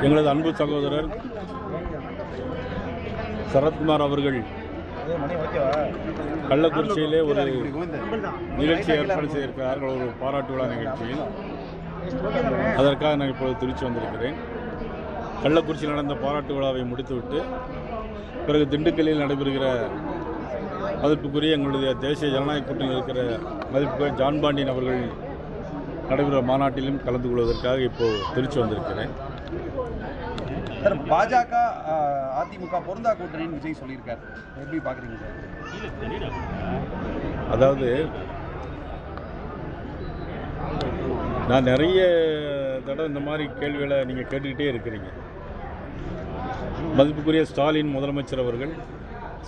எங்களது அன்பு சகோதரர் சரத்குமார் அவர்கள் கள்ளக்குறிச்சியிலே ஒரு நிகழ்ச்சி ஏற்பாடு செய்திருக்கிறார்கள், ஒரு பாராட்டு விழா நிகழ்ச்சியில். அதற்காக நான் இப்பொழுது திருச்சி வந்திருக்கிறேன். கள்ளக்குறிச்சியில் நடந்த பாராட்டு விழாவை முடித்துவிட்டு பிறகு திண்டுக்கல்லில் நடைபெறுகிற மதிப்புக்குரிய எங்களுடைய தேசிய ஜனநாயக கூட்டணியில் இருக்கிற மதிப்புக்குரிய ஜான் பாண்டியன் அவர்கள் நடைபெறுகிற மாநாட்டிலும் கலந்து கொள்வதற்காக இப்போது திருச்சி வந்திருக்கிறேன். சார், பாஜக அதிமுக பொருந்தா கூட்டணின்னு விஜய் சொல்லியிருக்காரு, எப்படி பார்க்குறீங்க சார்? அதாவது நான் நிறைய தடவை இந்த மாதிரி கேள்விகளை நீங்கள் கேட்டுக்கிட்டே இருக்கிறீங்க. மதிப்புக்குரிய ஸ்டாலின் முதலமைச்சர் அவர்கள்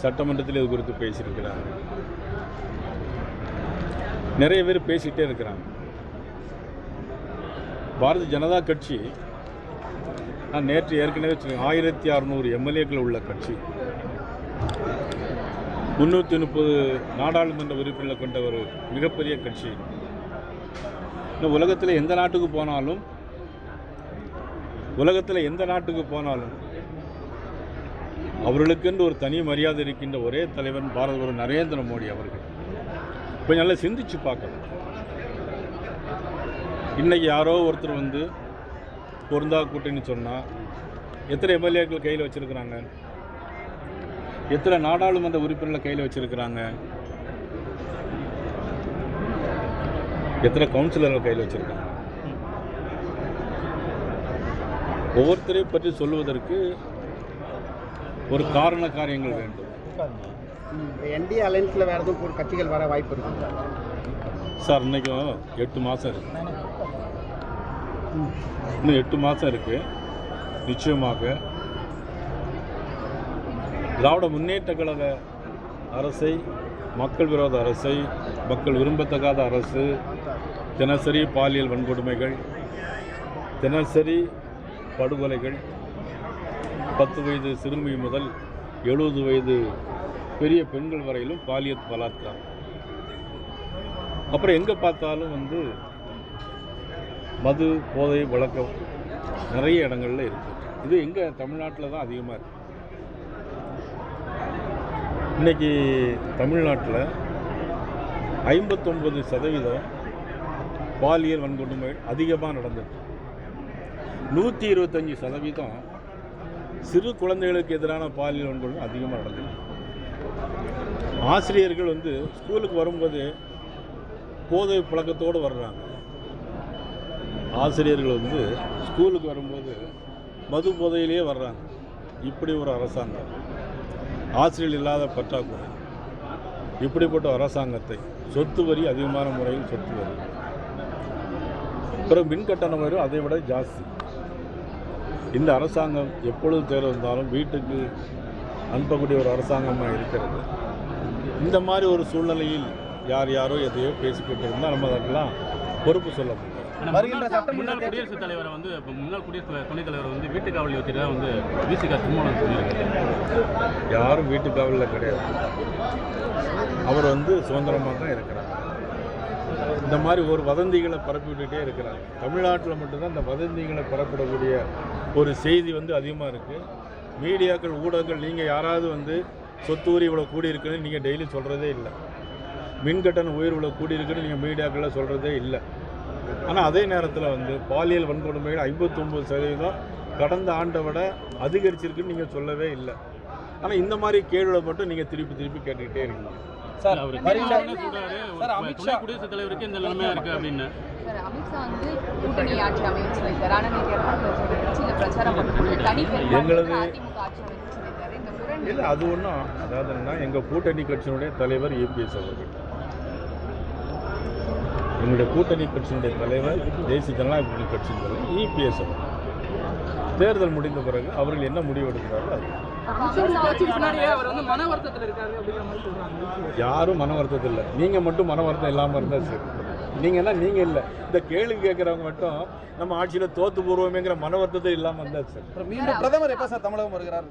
சட்டமன்றத்தில் இது குறித்து பேசியிருக்கிறாங்க. நிறைய பேர் பேசிக்கிட்டே இருக்கிறாங்க. பாரதிய ஜனதா கட்சி நான் நேற்று ஏற்கனவே 1600 எம்எல்ஏக்கள் உள்ள கட்சி, 330 நாடாளுமன்ற உறுப்பினர்களை கொண்ட ஒரு மிகப்பெரிய கட்சி. இந்த உலகத்தில் எந்த நாட்டுக்கு போனாலும் அவர்களுக்கென்று ஒரு தனி மரியாதை இருக்கின்ற ஒரே தலைவன் பாரத நரேந்திர மோடி அவர்கள். இப்போ நல்லா சிந்திச்சு பார்க்கணும். இன்றைக்கி யாரோ ஒருத்தர் வந்து பொருந்தா கூட்டணி சொன்னால் எத்தனை எம்எல்ஏக்கள் கையில் வச்சுருக்கிறாங்க, எத்தனை நாடாளுமன்ற உறுப்பினர்களை கையில் வச்சுருக்கிறாங்க, எத்தனை கவுன்சிலர்கள் கையில் வச்சுருக்காங்க. ஒவ்வொருத்தரை பற்றி சொல்லுவதற்கு ஒரு காரண காரியங்கள் வேண்டும். என்டிஏ அலைன்ஸில் வேறு எதுவும் கட்சிகள் வர வாய்ப்பு இருக்கு சார்? இன்றைக்கும் 8 மாதம் இருக்குது, இன்னும் 8 மாதம் இருக்குது. நிச்சயமாக திராவிட முன்னேற்ற கழக அரசை, மக்கள் விரோத அரசை, மக்கள் விரும்பத்தகாத அரசு, தினசரி பாலியல் வன்கொடுமைகள், தினசரி படுகொலைகள், 10 வயது சிறுமி முதல் 70 வயது பெரிய பெண்கள் வரையிலும் பாலியல் பலாத்காரம். அப்புறம் எங்கே பார்த்தாலும் வந்து மது போதை வழக்கம் நிறைய இடங்களில் இருக்குது. இது எங்கே? தமிழ்நாட்டில் தான் அதிகமாக இருக்குது. இன்றைக்கி தமிழ்நாட்டில் 59% பாலியல் வன்கொடுமை அதிகமாக நடந்தது. 125% சிறு குழந்தைகளுக்கு எதிரான பாலியல் வன்கொடுமை அதிகமாக நடந்தது. ஆசிரியர்கள் வந்து ஸ்கூலுக்கு வரும்போது போதை பழக்கத்தோடு வர்றாங்க. ஆசிரியர்கள் வந்து ஸ்கூலுக்கு வரும்போது மது போதையிலேயே வர்றாங்க. இப்படி ஒரு அரசாங்கம், ஆசிரியர்கள் இல்லாத பற்றாக்குறை, இப்படிப்பட்ட அரசாங்கத்தை, சொத்து வரி அதிகமான முறையில் சொத்து வரி, பிறகு மின் கட்டண வரி அதை விட ஜாஸ்தி. இந்த அரசாங்கம் எப்பொழுது தேர்வு வந்தாலும் வீட்டுக்கு அனுப்பக்கூடிய ஒரு அரசாங்கமாக இருக்கிறது. இந்த மாதிரி ஒரு சூழ்நிலையில் யாரோ எதையோ பேசிக்கிட்டு இருந்தால் நம்ம அதற்கெல்லாம் பொறுப்பு சொல்ல முடியும். முன்னாள் குடியரசுத் தலைவரை வந்து முன்னாள் குடியரசு துணைத் தலைவர் வந்து வீட்டு காவலில் வச்சுட்டு வந்து விசிகா திருமணம் சொல்லியிருக்காரு. யாரும் வீட்டு காவலில் கிடையாது. அவர் வந்து சுதந்திரமாக தான் இருக்கிறார். இந்த மாதிரி ஒரு வதந்திகளை பரப்பி விட்டுகிட்டே இருக்கிறாங்க. தமிழ்நாட்டில் மட்டும்தான் இந்த வதந்திகளை பரப்பிடக்கூடிய ஒரு செய்தி வந்து அதிகமாக இருக்குது. மீடியாக்கள், ஊடகங்கள், நீங்கள் யாராவது வந்து சொத்து வரி இவ்வளோ கூடியிருக்குன்னு நீங்கள் டெய்லி சொல்கிறதே இல்லை. மின்கட்டண உயர்வு இவ்வளோ கூடியிருக்குன்னு நீங்கள் மீடியாக்களில் சொல்கிறதே இல்லை. ஆனால் அதே நேரத்தில் வந்து பாலியல் வன்கொடுமைகள் 59% கடந்த ஆண்டை விட அதிகரிச்சிருக்குன்னு நீங்கள் சொல்லவே இல்லை. ஆனால் இந்த மாதிரி கேள்விகளை மட்டும் நீங்கள் திருப்பி கேட்டுக்கிட்டே இருக்கீங்க. சார், குடியரசுத் தலைவருக்கு இந்த நிலைமையா இருக்குது அப்படின்னு சார், அமித்ஷா வந்து கூட்டணி ஆட்சி அமையும் சொல்லியிருக்காரு. ஆனால் நீங்கள் பிரச்சாரம் பண்ணுறது எங்களது இல்லை, அது ஒன்றும். அதாவதுன்னா எங்கள் கூட்டணி கட்சியினுடைய தலைவர் EPS அவர்கள், எங்களுடைய கூட்டணி கட்சியினுடைய தலைவர், தேசிய ஜனநாயக கூட்டணி கட்சியின் தலைவர் EPS அவர்கள். தேர்தல் முடிந்த பிறகு அவர்கள் என்ன முடிவு எடுக்கிறார்கள் அது. யாரும் மன வருத்தத்தில் இல்லை. நீங்கள் மட்டும் மன வருத்தம் இல்லாமல் இருந்தால் சரி. நீங்கள் இல்லை, இந்த கேள்வி கேட்குறவங்க மட்டும் நம்ம ஆட்சியில் தோற்று போடுவோமேங்கிற மன வருத்தத்தை இல்லாமல் இருந்தால் சரி. மீண்டும் பிரதமர் எப்போ சார் தமிழகம் வருகிறார்?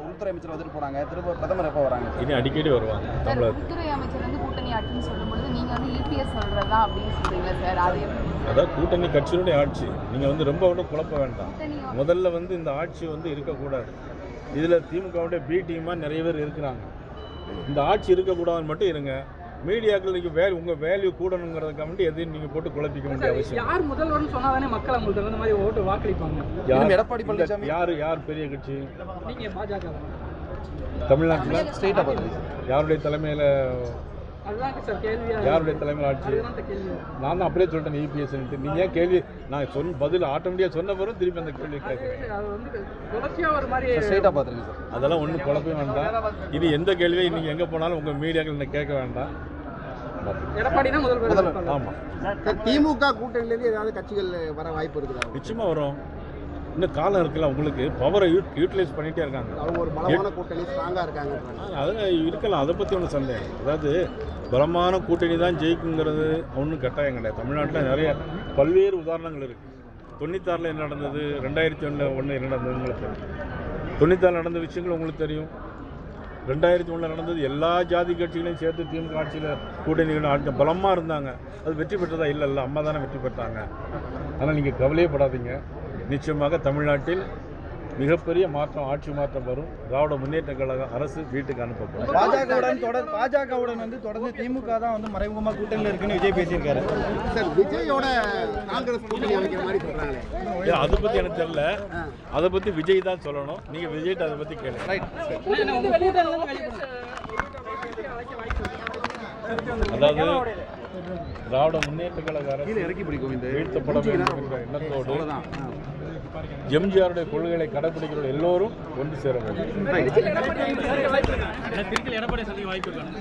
உள்துறை அமைச்சர் வந்துட்டு போகிறாங்க, திரும்ப பிரதமர் எப்போ வராங்க? இனி அடிக்கடி வருவாங்க தமிழகத்துக்கு. உள்துறை அமைச்சர் வந்து கூட்டணி ஆட்சின்னு சொல்லும்போது நீங்கள் வந்து EPS சொல்கிறது தான் அப்படின்னு சொல்றீங்களா சார்? அது எப்படி? அதாவது கூட்டணி கட்சியினுடைய ஆட்சி நீங்கள் வந்து ரொம்ப ஒன்றும் குழப்ப வேண்டாம். முதல்ல வந்து இந்த ஆட்சி வந்து இருக்கக்கூடாது. இதில் திமுகவுடைய பி டீமாக நிறைய பேர் இருக்கிறாங்க. இந்த ஆட்சி இருக்கக்கூடாதுன்னு மட்டும் இருங்க. மீடியாக்கள் நீங்கள் உங்கள் வேல்யூ கூடணுங்கிறதுக்காக வேண்டி எதையும் நீங்கள் போட்டு குழப்பிக்க வேண்டிய அவசியம். யார் முதல்வர்னு சொன்னாதானே மக்கள் அவங்களுக்கு தகுந்த மாதிரி ஓட்டு வாக்களிப்பாங்க. யார் எடப்பாடி பழனிசாமி யார் பெரிய கட்சி? நீங்க பாஜக தமிழ்நாட்டில் ஸ்ட்ரெயிட்டாக பார்த்துருங்க. யாருடைய தலைமையில் அதுதான் சார் கேள்வியா. யாருடைய தலைமையில் ஆட்சி? கேள்வி நான் தான் அப்படியே சொல்லிட்டேன் இபிஎஸ்ன்ட்டு. நீங்கள் ஏன் கேள்வி நான் பதில் ஆட்டோமேட்டிக்காக சொன்ன பிறகு திருப்பி அந்த கேள்வி கேட்குறேன். அது வந்து தொடர்ச்சியா ஒரு மாதிரி ஸ்ட்ரெயிட்டாக பார்த்துருங்க சார். அதெல்லாம் ஒன்றும் குழப்பவே வேண்டாம். இது எந்த கேள்வியை நீங்கள் எங்கே போனாலும் உங்கள் மீடியாக்கள் என்ன கேட்க வேண்டாம். எடப்பாடி தான் முதல்வர். ஆமாம், திமுக கூட்டணியிலேருந்து ஏதாவது கட்சிகள் வர வாய்ப்பு இருக்குதா? நிச்சயமாக வரும். இன்னும் காலம் இருக்குல்ல, உங்களுக்கு பவரை யூட்டிலைஸ் பண்ணிகிட்டே இருக்காங்க. அவங்க ஒரு பலமான கூட்டணி ஸ்ட்ராங்காக இருக்காங்க. அதில் இருக்கலாம், அதை பற்றி ஒன்றும் சந்தேகம். அதாவது பலமான கூட்டணி தான் ஜெயிக்குங்கிறது ஒன்றும் கட்டாயம் கிடையாது. தமிழ்நாட்டில் நிறைய பல்வேறு உதாரணங்கள் இருக்குது. 96 என்ன நடந்தது, 2001 என்ன நடந்ததுங்களுக்கு 94 நடந்த விஷயங்கள் உங்களுக்கு தெரியும். 2001 நடந்தது எல்லா ஜாதி கட்சிகளையும் சேர்த்து திமுக ஆட்சியில் கூட்டணிகள் ஆட்சி பலமாக இருந்தாங்க. அது வெற்றி பெற்றதா? இல்லை, அம்மா தானே வெற்றி பெற்றாங்க. ஆனால் நீங்கள் கவலையே படாதீங்க. நிச்சயமாக தமிழ்நாட்டில் மிகப்பெரிய மாற்றம், ஆட்சி மாற்றம் வரும். திராவிட முன்னேற்ற கழக அரசு வீட்டுக்கு அனுப்பப்படும். பாஜகவுடன் வந்து தொடர்ந்து திமுக தான் வந்து மறைமுகமாக கூட்டணியில் இருக்குன்னு விஜய் பேசியிருக்காரு. சார், விஜயோட காங்கிரஸ் கூட்டணி அமைக்கிற மாதிரி சொல்றாங்களே. அதை பற்றி எனக்கு தெரியல. அதை பற்றி விஜய் தான் சொல்லணும். நீங்கள் விஜய்கிட்ட அதை பற்றி கேளுங்க. அதாவது திராவிட முன்னேற்ற கழக அரசு இறக்கி பிடிக்கும் இந்த வீழ்த்தப்பட வேண்டும் என்ற எண்ணத்தோடு எம்ஜிஆருடைய கொள்கைகளை கடைபிடிக்கிற எல்லோரும் ஒன்று சேர வேண்டும். திருச்சியில் எடப்பாடி சொல்லி வாய்ப்பு இருக்காங்க.